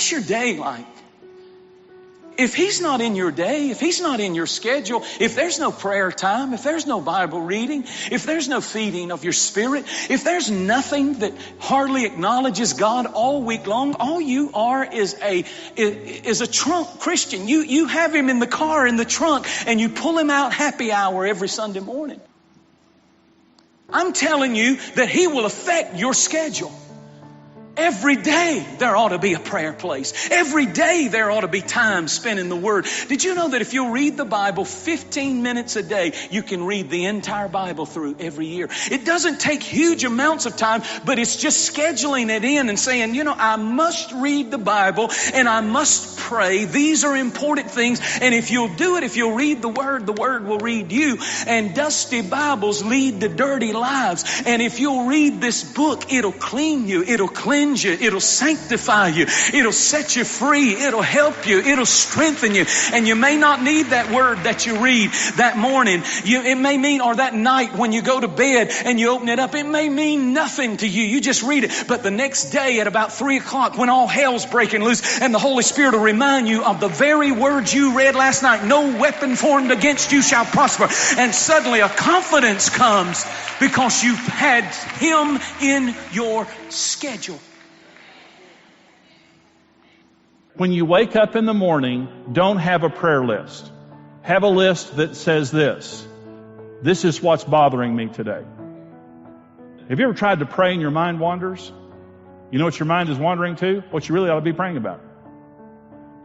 What's your day like? If He's not in your day, if He's not in your schedule, if there's no prayer time, if there's no Bible reading, if there's no feeding of your spirit, if there's nothing that hardly acknowledges God all week long, all you are is a trunk Christian. You have Him in the car, in the trunk, and you pull Him out happy hour every Sunday morning. I'm telling you that He will affect your schedule. Every day there ought to be a prayer place. Every day there ought to be time spent in the Word. Did you know that if you'll read the Bible 15 minutes a day, you can read the entire Bible through every year? It doesn't take huge amounts of time, but it's just scheduling it in and saying, I must read the Bible and I must pray. These are important things. And if you'll do it, if you'll read the Word will read you. And dusty Bibles lead to dirty lives. And if you'll read this book, it'll clean you. It'll cleanse you. It'll sanctify you. It'll set you free. It'll help you. It'll strengthen you. And you may not need that word that you read that morning. It may mean, or that night when you go to bed and you open it up, it may mean nothing to you. You just read it. But the next day at about 3 o'clock when all hell's breaking loose and the Holy Spirit will remind you of the very words you read last night. No weapon formed against you shall prosper. And suddenly a confidence comes because you've had Him in your schedule. When you wake up in the morning, don't have a prayer list. Have a list that says this. This is what's bothering me today. Have you ever tried to pray and your mind wanders? You know what your mind is wandering to? What you really ought to be praying about.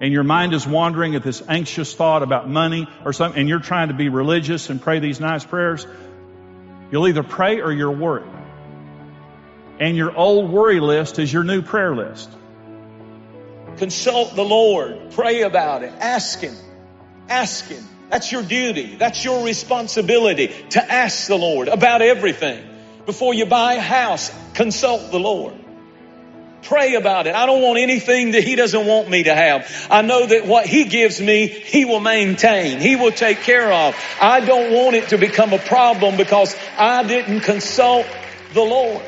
And your mind is wandering at this anxious thought about money or something, and you're trying to be religious and pray these nice prayers. You'll either pray or you're worried. And your old worry list is your new prayer list. Consult the Lord. Pray about it. Ask Him. Ask Him. That's your duty. That's your responsibility to ask the Lord about everything. Before you buy a house, consult the Lord. Pray about it. I don't want anything that He doesn't want me to have. I know that what He gives me, He will maintain. He will take care of. I don't want it to become a problem because I didn't consult the Lord.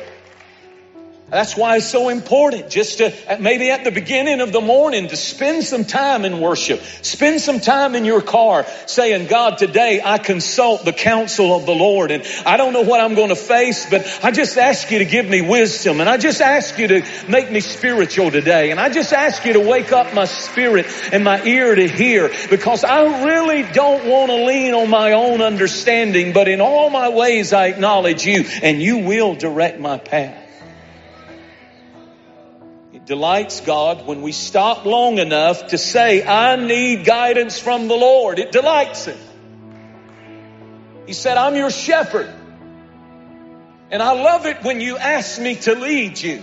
That's why it's so important just to, maybe at the beginning of the morning, to spend some time in worship. Spend some time in your car saying, God, today I consult the counsel of the Lord. And I don't know what I'm going to face, but I just ask you to give me wisdom. And I just ask you to make me spiritual today. And I just ask you to wake up my spirit and my ear to hear, because I really don't want to lean on my own understanding, but in all my ways I acknowledge you, and you will direct my path. Delights God when we stop long enough to say, I need guidance from the Lord. It delights Him. He said, I'm your shepherd. And I love it when you ask me to lead you.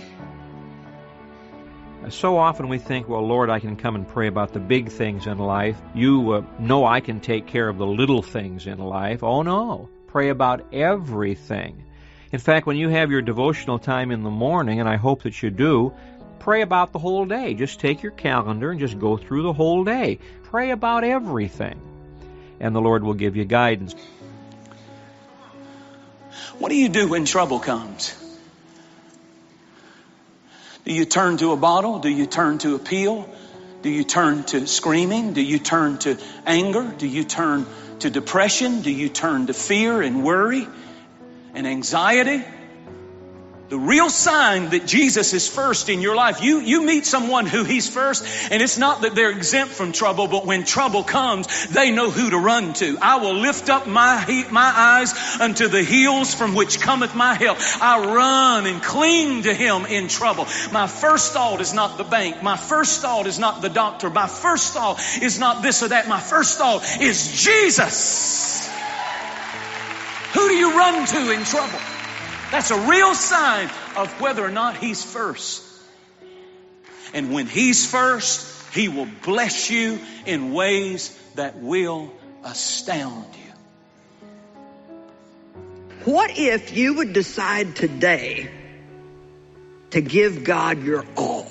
So often we think, well, Lord, I can come and pray about the big things in life. You know I can take care of the little things in life. Oh, no. Pray about everything. In fact, when you have your devotional time in the morning, and I hope that you do, pray about the whole day. Just take your calendar and just go through the whole day. Pray about everything. And the Lord will give you guidance. What do you do when trouble comes? Do you turn to a bottle? Do you turn to a pill? Do you turn to screaming? Do you turn to anger? Do you turn to depression? Do you turn to fear and worry and anxiety? The real sign that Jesus is first in your life, you meet someone who He's first, and it's not that they're exempt from trouble, but when trouble comes, they know who to run to. I will lift up my eyes unto the hills from which cometh my help. I run and cling to Him in trouble. My first thought is not the bank. My first thought is not the doctor. My first thought is not this or that. My first thought is Jesus. Who do you run to in trouble? That's a real sign of whether or not He's first. And when He's first, He will bless you in ways that will astound you. What if you would decide today to give God your all?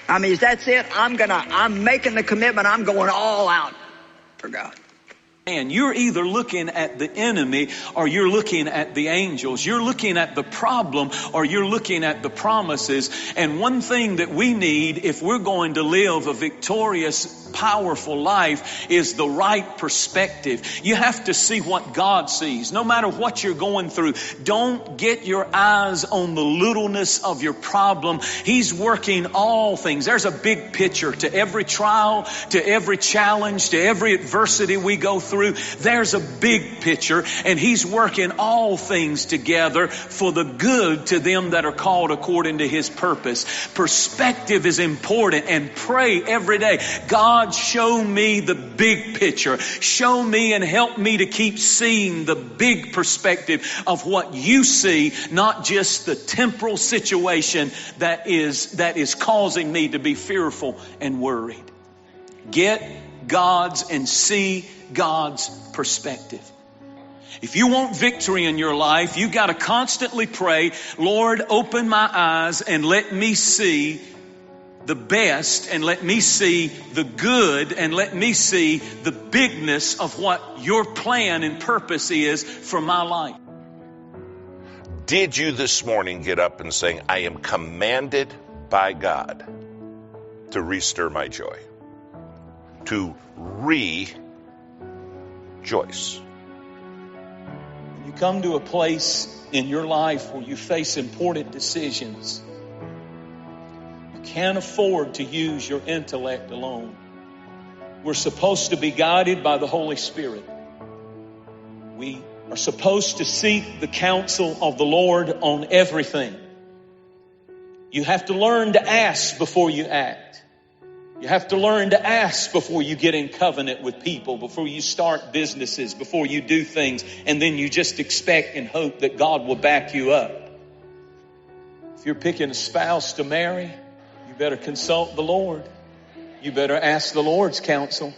I mean, that's it. I'm making the commitment. I'm going all out for God. And you're either looking at the enemy or you're looking at the angels. You're looking at the problem or you're looking at the promises. And one thing that we need if we're going to live a victorious, powerful life is the right perspective. You have to see what God sees. No matter what you're going through, don't get your eyes on the littleness of your problem. He's working all things. There's a big picture to every trial, to every challenge, to every adversity we go through. There's a big picture, and He's working all things together for the good to them that are called according to His purpose. Perspective is important, and pray every day, God, show me the big picture. Show me and help me to keep seeing the big perspective of what You see, not just the temporal situation that is causing me to be fearful and worried. Get God's and see God's perspective. If you want victory in your life, you've got to constantly pray, Lord, open my eyes and let me see the best, and let me see the good, and let me see the bigness of what Your plan and purpose is for my life. Did you this morning get up and say, I am commanded by God to restir my joy, to rejoice? When you come to a place in your life where you face important decisions, you can't afford to use your intellect alone. We're supposed to be guided by the Holy Spirit. We are supposed to seek the counsel of the Lord on everything. You have to learn to ask before you act. You have to learn to ask before you get in covenant with people, before you start businesses, before you do things, and then you just expect and hope that God will back you up. If you're picking a spouse to marry, you better consult the Lord. You better ask the Lord's counsel.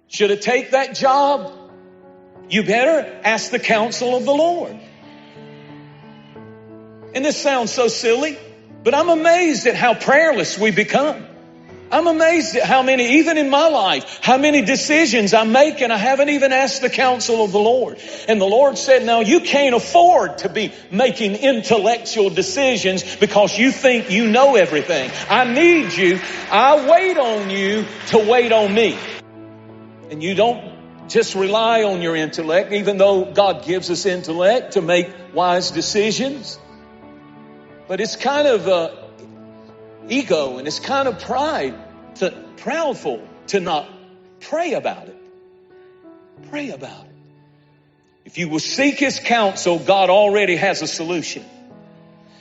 Should I take that job? You better ask the counsel of the Lord. And this sounds so silly, but I'm amazed at how prayerless we become. I'm amazed at how many, even in my life, how many decisions I make and I haven't even asked the counsel of the Lord. And the Lord said, no, you can't afford to be making intellectual decisions because you think you know everything. I need you. I wait on you to wait on me. And you don't just rely on your intellect, even though God gives us intellect to make wise decisions. But it's kind of ego, and it's kind of proudful to not pray about it. Pray about it. If you will seek His counsel, God already has a solution.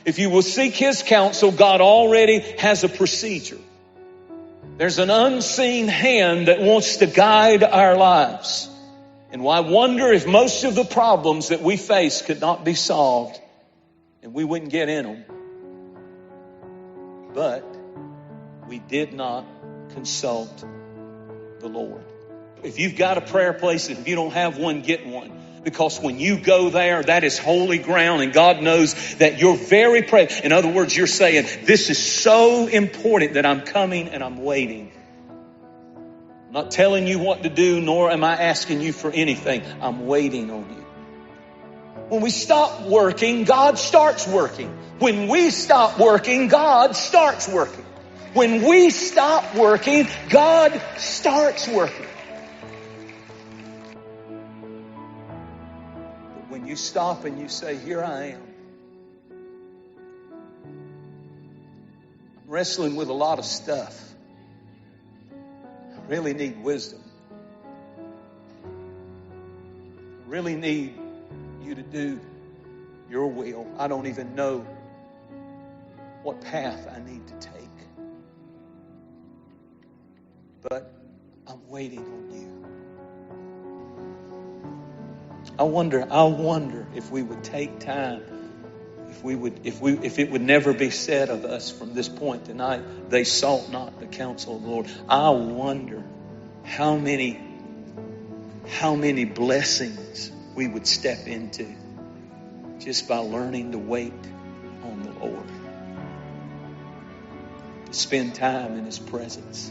If you will seek His counsel, God already has a procedure. There's an unseen hand that wants to guide our lives. And I wonder if most of the problems that we face could not be solved and we wouldn't get in them. But we did not consult the Lord. If you've got a prayer place, if you don't have one, get one. Because when you go there, that is holy ground, and God knows that you're very praying. In other words, you're saying, this is so important that I'm coming and I'm waiting. I'm not telling you what to do, nor am I asking you for anything. I'm waiting on you. When we stop working, God starts working. When we stop working, God starts working. When we stop working, God starts working. But when you stop and you say, here I am. I'm wrestling with a lot of stuff. I really need wisdom. I really need you to do your will. I don't even know what path I need to take. But I'm waiting on you. I wonder if we would take time, if it would never be said of us from this point tonight, they sought not the counsel of the Lord. I wonder how many blessings we would step into just by learning to wait on the Lord. To spend time in His presence.